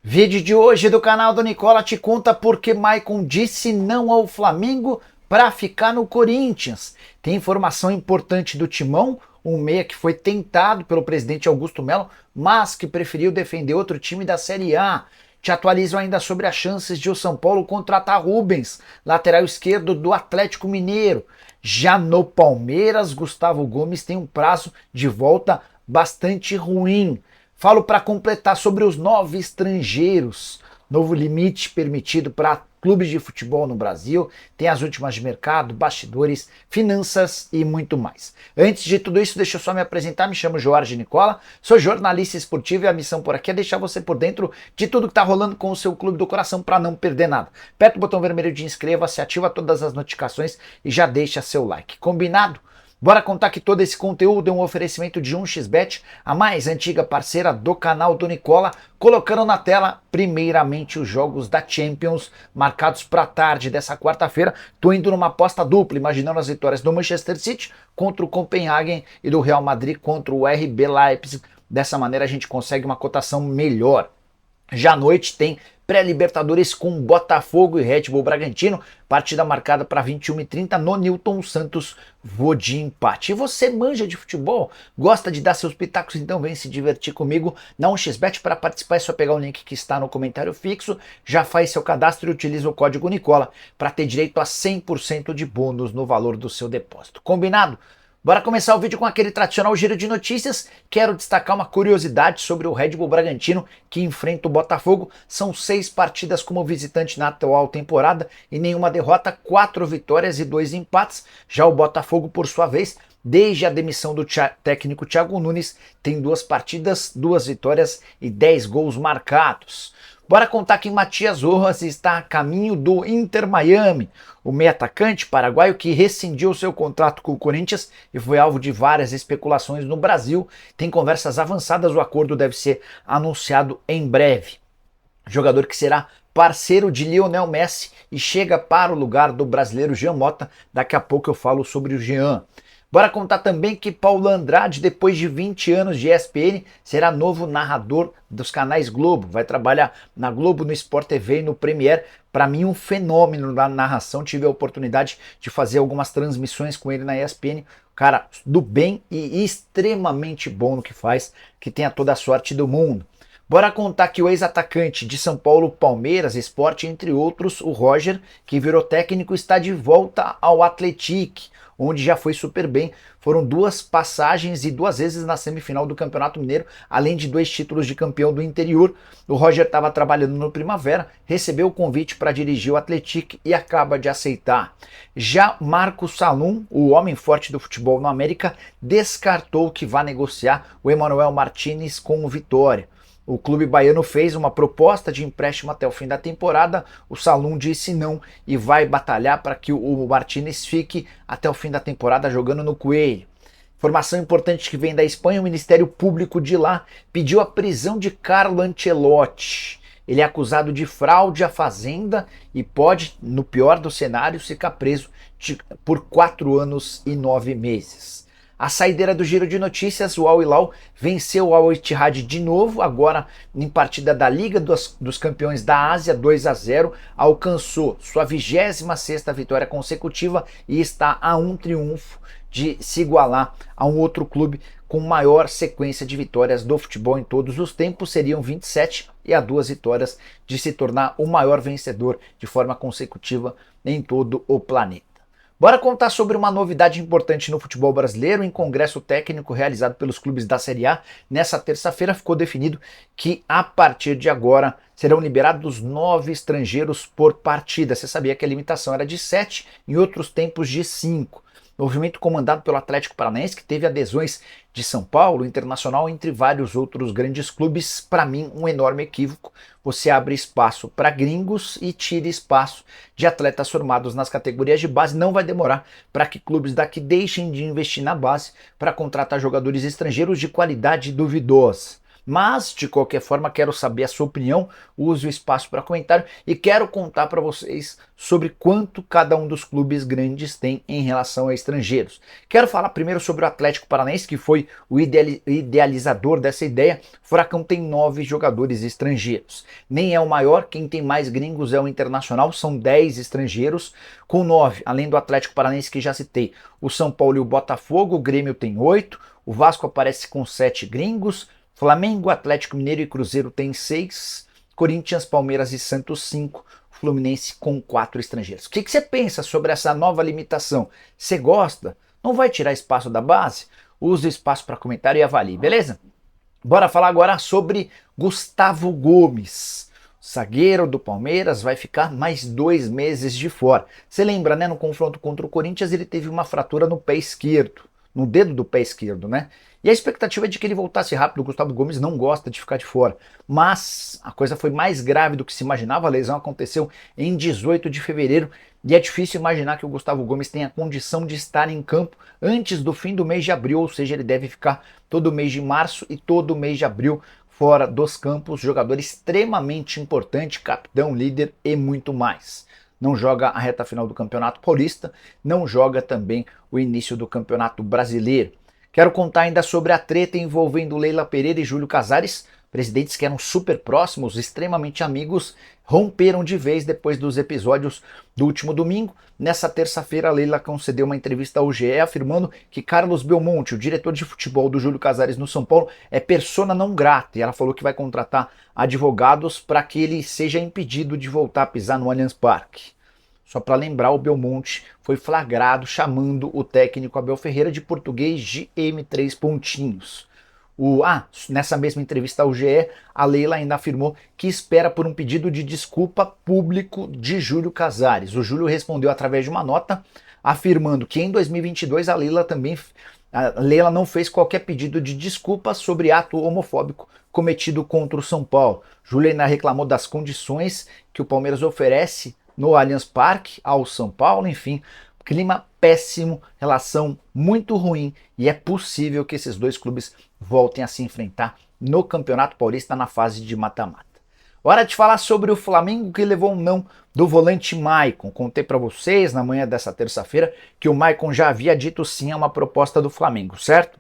Vídeo de hoje do canal do Nicola te conta por que Maicon disse não ao Flamengo para ficar no Corinthians. Tem informação importante do Timão, um meia que foi tentado pelo presidente Augusto Melo, mas que preferiu defender outro time da Série A. Te atualizo ainda sobre as chances de o São Paulo contratar Rubens, lateral esquerdo do Atlético Mineiro. Já no Palmeiras, Gustavo Gomes tem um prazo de volta bastante ruim. Falo para completar sobre os 9 estrangeiros, novo limite permitido para clubes de futebol no Brasil, tem as últimas de mercado, bastidores, finanças e muito mais. Antes de tudo isso, deixa eu só me apresentar, me chamo Jorge Nicola, sou jornalista esportivo e a missão por aqui é deixar você por dentro de tudo que está rolando com o seu clube do coração para não perder nada. Aperta o botão vermelho de inscreva-se, ativa todas as notificações e já deixa seu like. Combinado? Bora contar que todo esse conteúdo é um oferecimento de 1xBet, a mais antiga parceira do canal do Nicola, colocando na tela primeiramente os jogos da Champions, marcados para tarde dessa quarta-feira. Tô indo numa aposta dupla, imaginando as vitórias do Manchester City contra o Copenhagen e do Real Madrid contra o RB Leipzig. Dessa maneira a gente consegue uma cotação melhor. Já à noite tem pré-Libertadores com Botafogo e Red Bull Bragantino, partida marcada para 21h30 no Newton Santos, vou de empate. E você manja de futebol? Gosta de dar seus pitacos? Então vem se divertir comigo na 1xBet. Para participar é só pegar o link que está no comentário fixo, já faz seu cadastro e utiliza o código Nicola para ter direito a 100% de bônus no valor do seu depósito. Combinado? Bora começar o vídeo com aquele tradicional giro de notícias. Quero destacar uma curiosidade sobre o Red Bull Bragantino que enfrenta o Botafogo. São 6 partidas como visitante na atual temporada e nenhuma derrota, 4 vitórias e 2 empates. Já o Botafogo, por sua vez, desde a demissão do técnico Thiago Nunes, tem 2 partidas, 2 vitórias e 10 gols marcados. Bora contar que Matias Rojas está a caminho do Inter Miami. O meio atacante paraguaio que rescindiu seu contrato com o Corinthians e foi alvo de várias especulações no Brasil. Tem conversas avançadas, o acordo deve ser anunciado em breve. Jogador que será parceiro de Lionel Messi e chega para o lugar do brasileiro Jean Mota. Daqui a pouco eu falo sobre o Jean. Bora contar também que Paulo Andrade, depois de 20 anos de ESPN, será novo narrador dos canais Globo. Vai trabalhar na Globo, no Sport TV e no Premiere. Para mim, um fenômeno na narração. Tive a oportunidade de fazer algumas transmissões com ele na ESPN. Cara do bem e extremamente bom no que faz, que tenha toda a sorte do mundo. Bora contar que o ex-atacante de São Paulo, Palmeiras, Sport, entre outros, o Roger, que virou técnico, está de volta ao Atlético, onde já foi super bem. Foram 2 passagens e 2 vezes na semifinal do Campeonato Mineiro, além de 2 títulos de campeão do interior. O Roger estava trabalhando no Primavera, recebeu o convite para dirigir o Atlético e acaba de aceitar. Já Marco Salum, o homem forte do futebol no América, descartou que vá negociar o Emmanuel Martinez com o Vitória. O clube baiano fez uma proposta de empréstimo até o fim da temporada, o Salum disse não e vai batalhar para que o Martínez fique até o fim da temporada jogando no Coelho. Informação importante que vem da Espanha, o Ministério Público de lá pediu a prisão de Carlo Ancelotti. Ele é acusado de fraude à Fazenda e pode, no pior dos cenários, ficar preso por 4 anos e 9 meses. A saideira do giro de notícias, o Al Hilal venceu o Al Ittihad de novo, agora em partida da Liga dos Campeões da Ásia, 2-0, alcançou sua 26ª vitória consecutiva e está a um triunfo de se igualar a um outro clube com maior sequência de vitórias do futebol em todos os tempos, seriam 27, e a 2 vitórias de se tornar o maior vencedor de forma consecutiva em todo o planeta. Bora contar sobre uma novidade importante no futebol brasileiro. Em congresso técnico realizado pelos clubes da Série A, nessa terça-feira ficou definido que a partir de agora serão liberados 9 estrangeiros por partida. Você sabia que a limitação era de 7, em outros tempos de 5. Movimento comandado pelo Atlético Paranaense, que teve adesões de São Paulo, Internacional, entre vários outros grandes clubes. Para mim, um enorme equívoco. Você abre espaço para gringos e tira espaço de atletas formados nas categorias de base. Não vai demorar para que clubes daqui deixem de investir na base para contratar jogadores estrangeiros de qualidade duvidosa. Mas, de qualquer forma, quero saber a sua opinião, use o espaço para comentário e quero contar para vocês sobre quanto cada um dos clubes grandes tem em relação a estrangeiros. Quero falar primeiro sobre o Atlético Paranaense, que foi o idealizador dessa ideia. O Furacão tem 9 jogadores estrangeiros. Nem é o maior, quem tem mais gringos é o Internacional, são 10 estrangeiros, com 9, além do Atlético Paranaense que já citei. O São Paulo e o Botafogo, o Grêmio tem 8, o Vasco aparece com 7 gringos, Flamengo, Atlético Mineiro e Cruzeiro tem 6, Corinthians, Palmeiras e Santos 5, Fluminense com 4 estrangeiros. O que você pensa sobre essa nova limitação? Você gosta? Não vai tirar espaço da base? Use o espaço para comentário e avalie, beleza? Bora falar agora sobre Gustavo Gomes. O zagueiro do Palmeiras vai ficar mais 2 meses de fora. Você lembra, né? No confronto contra o Corinthians ele teve uma fratura no pé esquerdo, no dedo do pé esquerdo, né? E a expectativa é de que ele voltasse rápido. O Gustavo Gomes não gosta de ficar de fora. Mas a coisa foi mais grave do que se imaginava. A lesão aconteceu em 18 de fevereiro. E é difícil imaginar que o Gustavo Gomes tenha condição de estar em campo antes do fim do mês de abril. Ou seja, ele deve ficar todo o mês de março e todo o mês de abril fora dos campos. Jogador extremamente importante, capitão, líder e muito mais. Não joga a reta final do Campeonato Paulista, não joga também o início do Campeonato Brasileiro. Quero contar ainda sobre a treta envolvendo Leila Pereira e Júlio Casares. Presidentes que eram super próximos, extremamente amigos, romperam de vez depois dos episódios do último domingo. Nessa terça-feira, Leila concedeu uma entrevista ao GE afirmando que Carlos Belmonte, o diretor de futebol do Júlio Casares no São Paulo, é persona não grata. E ela falou que vai contratar advogados para que ele seja impedido de voltar a pisar no Allianz Parque. Só para lembrar, o Belmonte foi flagrado chamando o técnico Abel Ferreira de português de M3 pontinhos. Nessa mesma entrevista ao GE, a Leila ainda afirmou que espera por um pedido de desculpa público de Júlio Casares. O Júlio respondeu através de uma nota afirmando que em 2022 a Leila não fez qualquer pedido de desculpa sobre ato homofóbico cometido contra o São Paulo. Júlio ainda reclamou das condições que o Palmeiras oferece no Allianz Parque ao São Paulo, enfim, clima péssimo, relação muito ruim e é possível que esses dois clubes voltem a se enfrentar no Campeonato Paulista na fase de mata-mata. Hora de falar sobre o Flamengo que levou um não do volante Maicon. Contei para vocês na manhã dessa terça-feira que o Maicon já havia dito sim a uma proposta do Flamengo, certo?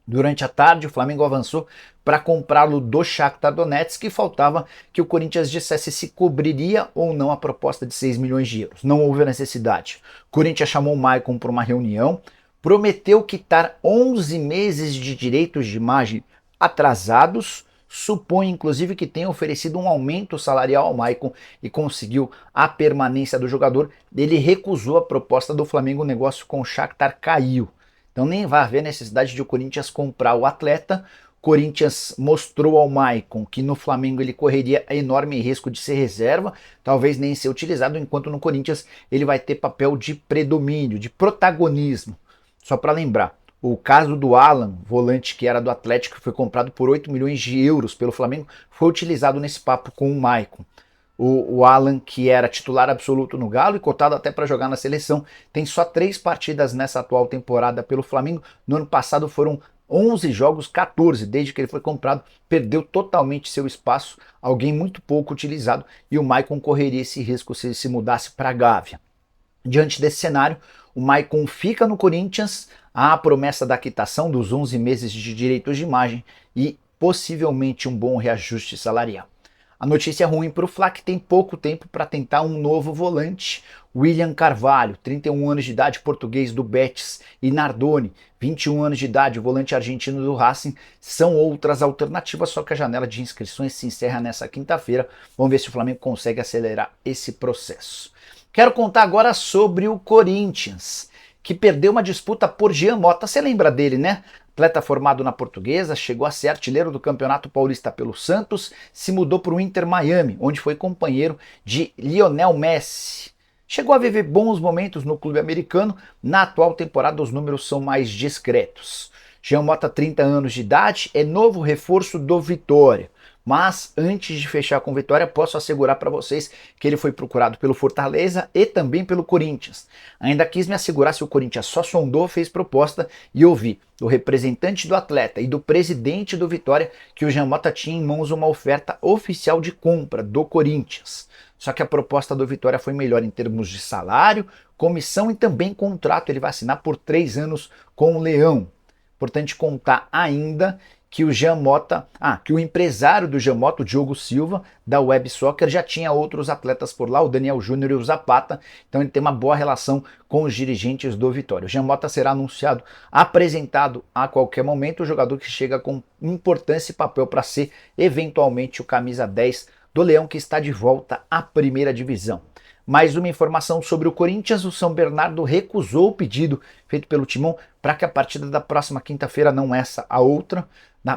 Durante a tarde, o Flamengo avançou para comprá-lo do Shakhtar Donetsk, que faltava que o Corinthians dissesse se cobriria ou não a proposta de 6 milhões de euros. Não houve a necessidade. O Corinthians chamou o Maicon para uma reunião, prometeu quitar 11 meses de direitos de imagem atrasados, supõe inclusive que tenha oferecido um aumento salarial ao Maicon e conseguiu a permanência do jogador. Ele recusou a proposta do Flamengo, o negócio com o Shakhtar caiu. Então nem vai haver necessidade de o Corinthians comprar o atleta. O Corinthians mostrou ao Maicon que no Flamengo ele correria enorme risco de ser reserva, talvez nem ser utilizado, enquanto no Corinthians ele vai ter papel de predomínio, de protagonismo. Só para lembrar, o caso do Alan, volante que era do Atlético, que foi comprado por 8 milhões de euros pelo Flamengo, foi utilizado nesse papo com o Maicon. O Alan, que era titular absoluto no Galo e cotado até para jogar na seleção, tem só 3 partidas nessa atual temporada pelo Flamengo. No ano passado foram 11 jogos, 14, desde que ele foi comprado, perdeu totalmente seu espaço, alguém muito pouco utilizado, e o Maicon correria esse risco se ele se mudasse para a Gávea. Diante desse cenário, o Maicon fica no Corinthians, há a promessa da quitação dos 11 meses de direitos de imagem e possivelmente um bom reajuste salarial. A notícia ruim para o Fla que tem pouco tempo para tentar um novo volante. William Carvalho, 31 anos de idade, português do Betis, e Nardoni, 21 anos de idade, volante argentino do Racing, são outras alternativas, só que a janela de inscrições se encerra nessa quinta-feira. Vamos ver se o Flamengo consegue acelerar esse processo. Quero contar agora sobre o Corinthians, que perdeu uma disputa por Jean Mota. Você lembra dele, né? Atleta formado na Portuguesa, chegou a ser artilheiro do Campeonato Paulista pelo Santos, se mudou para o Inter Miami, onde foi companheiro de Lionel Messi. Chegou a viver bons momentos no clube americano, na atual temporada os números são mais discretos. Jean Mota, 30 anos de idade, é novo reforço do Vitória. mas antes de fechar com Vitória, posso assegurar para vocês que ele foi procurado pelo Fortaleza e também pelo Corinthians. Ainda quis me assegurar se o Corinthians só sondou, fez proposta, e ouvi do representante do atleta e do presidente do Vitória que o Jean Mota tinha em mãos uma oferta oficial de compra do Corinthians. Só que a proposta do Vitória foi melhor em termos de salário, comissão e também contrato. Ele vai assinar por 3 anos com o Leão. Importante contar ainda que o Jean Mota, que o empresário do Jean Mota, o Diogo Silva, da Web Soccer, já tinha outros atletas por lá, o Daniel Júnior e o Zapata, então ele tem uma boa relação com os dirigentes do Vitória. O Jean Mota será anunciado, apresentado a qualquer momento, o jogador que chega com importância e papel para ser eventualmente o camisa 10 do Leão, que está de volta à primeira divisão. Mais uma informação sobre o Corinthians: o São Bernardo recusou o pedido feito pelo Timão para que a partida da próxima quinta-feira, não essa, a outra,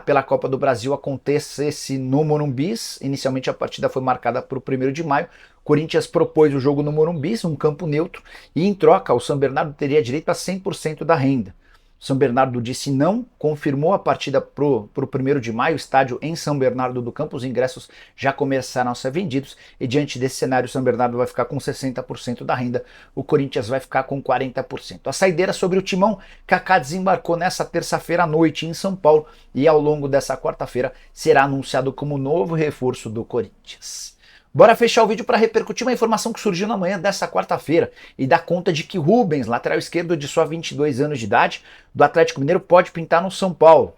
pela Copa do Brasil, acontecesse no Morumbi. Inicialmente a partida foi marcada para o 1º de maio. O Corinthians propôs o jogo no Morumbi, um campo neutro, e em troca o São Bernardo teria direito a 100% da renda. São Bernardo disse não, confirmou a partida para o 1º de maio, estádio em São Bernardo do Campo. Os ingressos já começaram a ser vendidos e diante desse cenário o São Bernardo vai ficar com 60% da renda, o Corinthians vai ficar com 40%. A saideira sobre o Timão: Kaká desembarcou nessa terça-feira à noite em São Paulo e ao longo dessa quarta-feira será anunciado como novo reforço do Corinthians. Bora fechar o vídeo para repercutir uma informação que surgiu na manhã dessa quarta-feira e dá conta de que Rubens, lateral esquerdo de só 22 anos de idade, do Atlético Mineiro, pode pintar no São Paulo.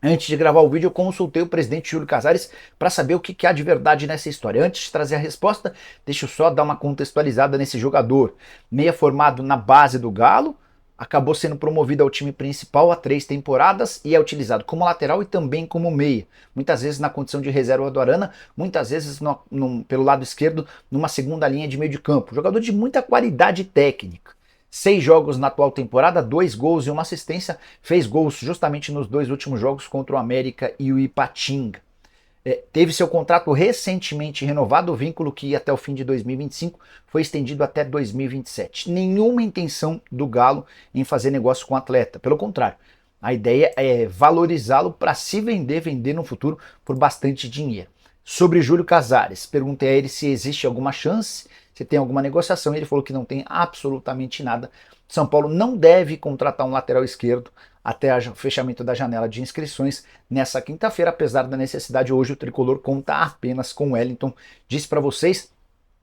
Antes de gravar o vídeo, eu consultei o presidente Júlio Casares para saber o que há de verdade nessa história. Antes de trazer a resposta, deixa eu só dar uma contextualizada nesse jogador. Meia formado na base do Galo, acabou sendo promovido ao time principal há 3 temporadas e é utilizado como lateral e também como meia. Muitas vezes na condição de reserva do Arana, muitas vezes pelo lado esquerdo, numa segunda linha de meio de campo. Jogador de muita qualidade técnica. 6 jogos na atual temporada, 2 gols e 1 assistência. Fez gols justamente nos 2 últimos jogos contra o América e o Ipatinga. Teve seu contrato recentemente renovado, o vínculo que ia até o fim de 2025 foi estendido até 2027. Nenhuma intenção do Galo em fazer negócio com o atleta, pelo contrário, a ideia é valorizá-lo para se vender no futuro por bastante dinheiro. Sobre Júlio Casares, perguntei a ele se existe alguma chance, se tem alguma negociação, ele falou que não tem absolutamente nada. São Paulo não deve contratar um lateral esquerdo até o fechamento da janela de inscrições nessa quinta-feira, apesar da necessidade. Hoje o tricolor conta apenas com o Wellington. Disse para vocês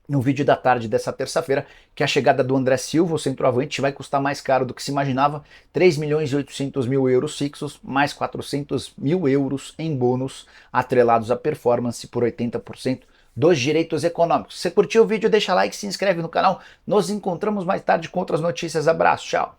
no vídeo da tarde dessa terça-feira que a chegada do André Silva, o centroavante, vai custar mais caro do que se imaginava: 3.800.000 euros fixos, mais 400.000 euros em bônus atrelados à performance por 80% dos direitos econômicos. Se você curtiu o vídeo, deixa like, se inscreve no canal. Nos encontramos mais tarde com outras notícias. Abraço, tchau!